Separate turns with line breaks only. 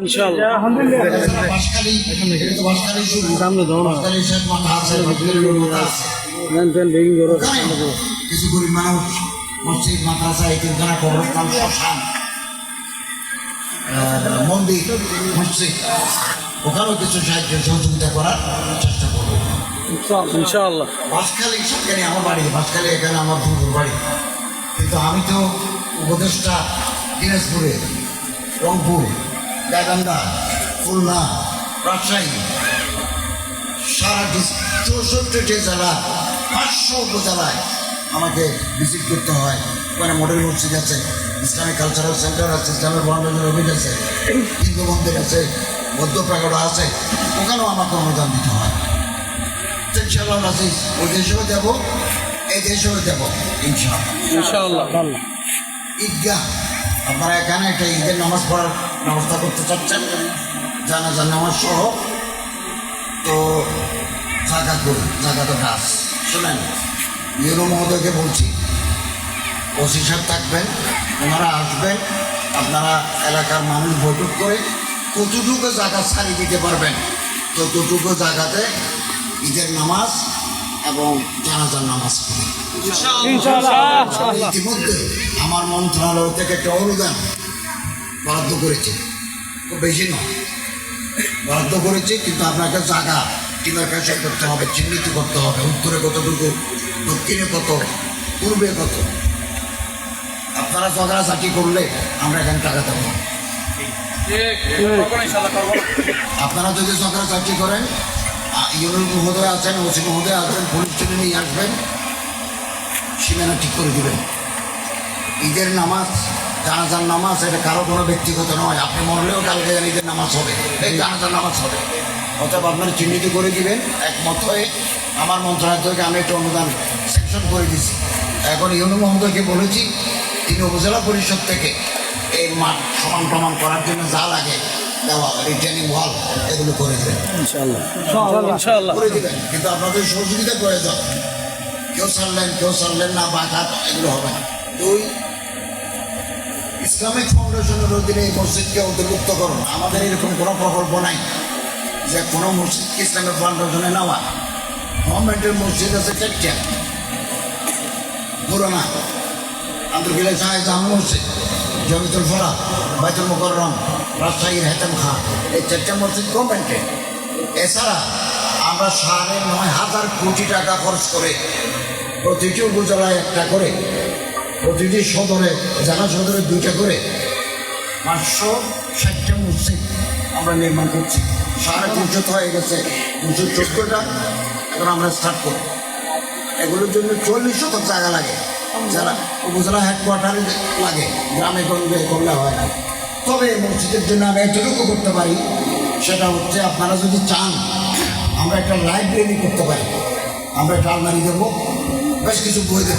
ইনশাআল্লাহ সামনে দাও না
কিছু গরিব মানুষ মসজিদ মাদ্রাসা এতিমখানা কবরস্থান শ্মশান মন্দির মসজিদ ওখানেও কিছু সাহায্য সহযোগিতা করার চেষ্টা করবো
ইনশাআল্লাহ।
বাঁশখালী সেখানে আমার বাড়ি, বাঁশখালী এখানে আমার দুপুর বাড়ি, কিন্তু আমি তো উপদেষ্টা দিনাজপুরে, রংপুর, গাইবান্ধা, খুলনা, রাজশাহী, সারা 64টি জেলা 500 উপজেলায় আমাকে ভিজিট করতে হয়। ওখানে মডেল মসজিদ আছে, ইসলামিক কালচারাল সেন্টার আছে, ইসলামের বর্ণনের অভিজ আছে, হিন্দু মন্দির আছে, বৌদ্ধ প্রাগড়া আছে, ওখানেও আমাকে অনুদান দিতে হয়। ইনশাআল্লাহ আজিজ, ওই দেশেও দেব, এই দেশেও দেব
ইনশাআল্লাহ।
ঈদগাহ আপনারা এখানে একটা ঈদের নামাজ পড়ার ব্যবস্থা করতে চাচ্ছেন, জানাজার নামাজ সহ, তো জায়গা করি, জায়গা তো গাছ শোনেন। ইউরো মহোদয়কে বলছি, ওসি সাহেব থাকবেন, ওনারা আসবেন, আপনারা এলাকার মানুষ বৈঠক করে কতটুকু জায়গা ছাড়িয়ে দিতে পারবেন, ততটুকু জায়গাতে ঈদের নামাজ এবং জানাজার নামাজ পড়ি। ইতিমধ্যে আমার মন্ত্রণালয় থেকে একটা অনুদান বরাদ্দ করেছে, খুব বেশি নয়, বরাদ্দ করেছে, কিন্তু আপনাকে জায়গা ডিমার্কেশন করতে হবে, চিহ্নিত করতে হবে, উত্তরে কতটুকু, দক্ষিণে কত, পূর্বে কত। আপনারা ঝগড়াঝাটি করলে আমরা এখানে টাকা দেবো। আপনারা যদি ঝগড়াঝাটি করেন, ইউনিয়ন মহোদয় আছেন, ওসি মহোদয় আছেন, পুলিশ টেনে নিয়ে আসবেন, সীমানা ঠিক করে দেবেন। ঈদের নামাজ, জানাজার নামাজ এটা কারো কোনো ব্যক্তিগত নয়, আপনি মরলেও কালকে ঈদের নামাজ হবে, এই জানাজার নামাজ হবে। অতএব আপনারা চিহ্নিত করে দিবেন। একমত হয়ে আমার মন্ত্রণালয় থেকে আমি একটা অনুদান সেকশন করে দিচ্ছি। এখন ইউনিয়ন মহোদয়কে বলেছি, তিনি উপজেলা পরিষদ থেকে এই মাঠ সমান প্রমাণ করার জন্য যা লাগে দেওয়া, রিটেনিং ওয়াল, এগুলো করে দেবেন
ইনশাআল্লাহ
করে দেবেন। কিন্তু আপনাদের সহযোগিতা প্রয়োজন, কেউ ছাড়লেন না, বাঘাত এগুলো হবে না। 2, ইসলামিক ফাউন্ডেশনের অধীনে এই মসজিদকে অন্তর্ভুক্ত করুন। আমাদের এরকম কোনো প্রকল্প নাই যে কোনো মসজিদকে ইসলামিক ফাউন্ডেশনে নেওয়া। গভর্নমেন্টের মসজিদ আছে 4টা, পুরানা আন্দরকিলা শাহ জামে মসজিদ, জমিতুল ফলা, বাইতুল মুকাররম, রাজশাহীর হেতেম খাঁ, এই 4টা মসজিদ গভর্নমেন্টের। এছাড়া আমরা 9,500 কোটি টাকা খরচ করে প্রতিটি উপজেলায় একটা করে, প্রতিটি সদরে, জেলা সদরে 2টা করে 560টা মসজিদ আমরা নির্মাণ করছি। 350 হয়ে গেছে, 214টা এখন আমরা স্টার্ট করব। এগুলোর জন্য 40 শতক জায়গা লাগে, যারা উপজেলা হেডকোয়ার্টারে লাগে, গ্রামে গঞ্জে করলে হয় না। তবে মসজিদের জন্য আমি এতটুকু করতে পারি, সেটা হচ্ছে আপনারা যদি চান আমরা একটা লাইব্রেরি করতে পারি, আমরা একটা আলমারি দেবো, বেশ কিছু বই দেবো।